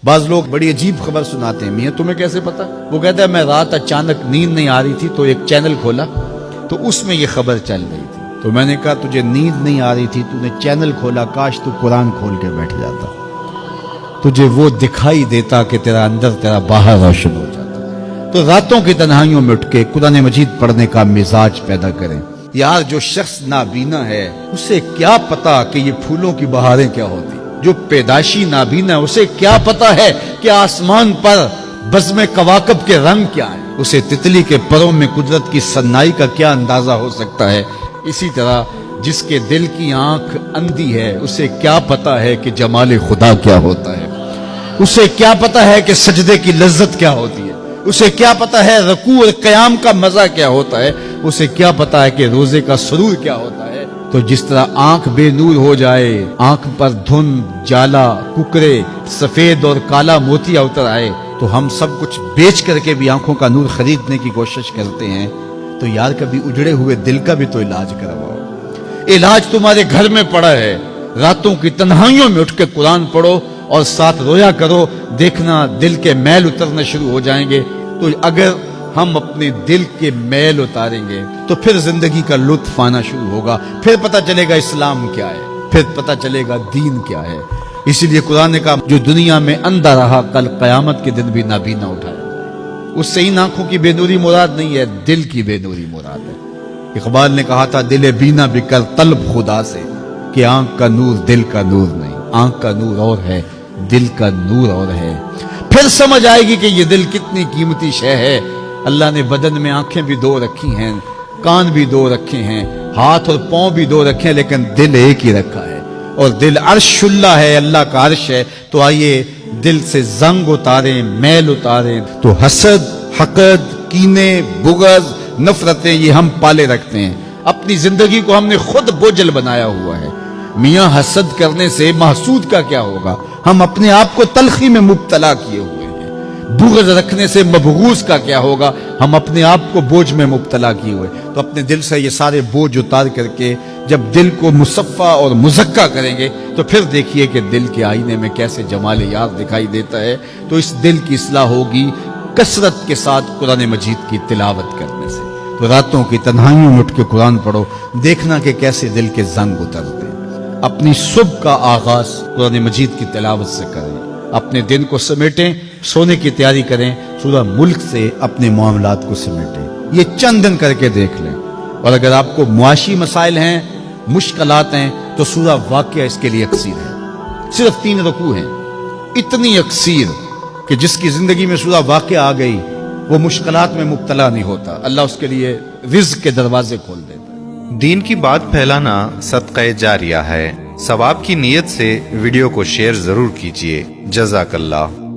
بعض لوگ بڑی عجیب خبر سناتے ہیں، میاں تمہیں کیسے پتا؟ وہ کہتا ہے میں رات اچانک نیند نہیں آ رہی تھی تو ایک چینل کھولا تو اس میں یہ خبر چل رہی تھی، تو میں نے کہا تجھے نیند نہیں آ رہی تھی، تو نے چینل کھولا، کاش تو قرآن کھول کے بیٹھ جاتا، تجھے وہ دکھائی دیتا کہ تیرا اندر تیرا باہر روشن ہو جاتا۔ تو راتوں کی تنہائیوں میں اٹھ کے قرآن مجید پڑھنے کا مزاج پیدا کریں۔ یار جو شخص نابینا ہے اسے کیا پتا کہ یہ پھولوں کی بہاریں کیا ہوتی، جو پیدائشی نابینا ہے اسے کیا پتا ہے کہ آسمان پر بزم کواکب کے رنگ کیا ہے، اسے تتلی کے پروں میں قدرت کی سنائی کا کیا اندازہ ہو سکتا ہے۔ اسی طرح جس کے دل کی آنکھ اندھی ہے اسے کیا پتا ہے کہ جمال خدا کیا ہوتا ہے، اسے کیا پتا ہے کہ سجدے کی لذت کیا ہوتی ہے، اسے کیا پتا ہے رکوع اور قیام کا مزہ کیا ہوتا ہے، اسے کیا پتا ہے کہ روزے کا سرور کیا ہوتا ہے۔ تو جس طرح آنکھ بے نور ہو جائے، آنکھ پر دھند، جالا، ککرے، سفید اور کالا موتیا اتر آئے، تو ہم سب کچھ بیچ کر کے بھی آنکھوں کا نور خریدنے کی کوشش کرتے ہیں، تو یار کبھی اجڑے ہوئے دل کا بھی تو علاج کرواؤ۔ علاج تمہارے گھر میں پڑا ہے، راتوں کی تنہائیوں میں اٹھ کے قرآن پڑھو اور ساتھ رویا کرو، دیکھنا دل کے میل اترنا شروع ہو جائیں گے۔ تو اگر ہم اپنے دل کے میل اتاریں گے تو پھر زندگی کا لطف آنا شروع ہوگا، پھر پتہ چلے گا اسلام کیا ہے، پھر پتہ چلے گا دین کیا ہے۔ اسی لیے قرآن نے کہا جو دنیا میں اندھا رہا کل قیامت کے دن بھی نابینا اٹھائے۔ اس سے ان آنکھوں کی بے نوری مراد نہیں ہے، دل کی بے نوری مراد ہے۔ اقبال نے کہا تھا دل بینا بھی کر طلب خدا سے، کہ آنکھ کا نور دل کا نور نہیں، آنکھ کا نور اور ہے دل کا نور اور ہے۔ پھر سمجھ آئے گی کہ یہ دل کتنی قیمتی شے ہے۔ اللہ نے بدن میں آنکھیں بھی دو رکھی ہیں، کان بھی دو رکھے ہیں، ہاتھ اور پاؤں بھی دو رکھے ہیں، لیکن دل ایک ہی رکھا ہے، اور دل عرش اللہ ہے، اللہ کا عرش ہے۔ تو آئیے دل سے زنگ اتاریں، میل اتاریں۔ تو حسد، حقد، کینے، بغض، نفرتیں یہ ہم پالے رکھتے ہیں، اپنی زندگی کو ہم نے خود بوجھل بنایا ہوا ہے۔ میاں حسد کرنے سے محسود کا کیا ہوگا؟ ہم اپنے آپ کو تلخی میں مبتلا کیے ہوئے ہیں۔ بغض رکھنے سے مبغوض کا کیا ہوگا؟ ہم اپنے آپ کو بوجھ میں مبتلا کیے ہوئے۔ تو اپنے دل سے یہ سارے بوجھ اتار کر کے جب دل کو مصفا اور مزکا کریں گے تو پھر دیکھیے کہ دل کے آئینے میں کیسے جمال یار دکھائی دیتا ہے۔ تو اس دل کی اصلاح ہوگی کثرت کے ساتھ قرآن مجید کی تلاوت کرنے سے۔ تو راتوں کی تنہائیوں میں اٹھ کے قرآن پڑھو، دیکھنا کہ کیسے دل کے زنگ اترتے ہیں۔ اپنی صبح کا آغاز قرآن مجید کی تلاوت سے کریں، اپنے دن کو سمیٹیں، سونے کی تیاری کریں، سورہ ملک سے اپنے معاملات کو سمیٹیں۔ یہ چند دن کر کے دیکھ لیں، اور اگر آپ کو معاشی مسائل ہیں، مشکلات ہیں، تو سورہ واقعہ اس کے لیے اکسیر ہے۔ صرف 3 رکوع ہیں، اتنی اکسیر کہ جس کی زندگی میں سورہ واقعہ آ گئی وہ مشکلات میں مبتلا نہیں ہوتا، اللہ اس کے لیے رزق کے دروازے کھول دیتا ہے۔ دین کی بات پھیلانا صدقہ جاریہ ہے، ثواب کی نیت سے ویڈیو کو شیئر ضرور کیجیے۔ جزاک اللہ۔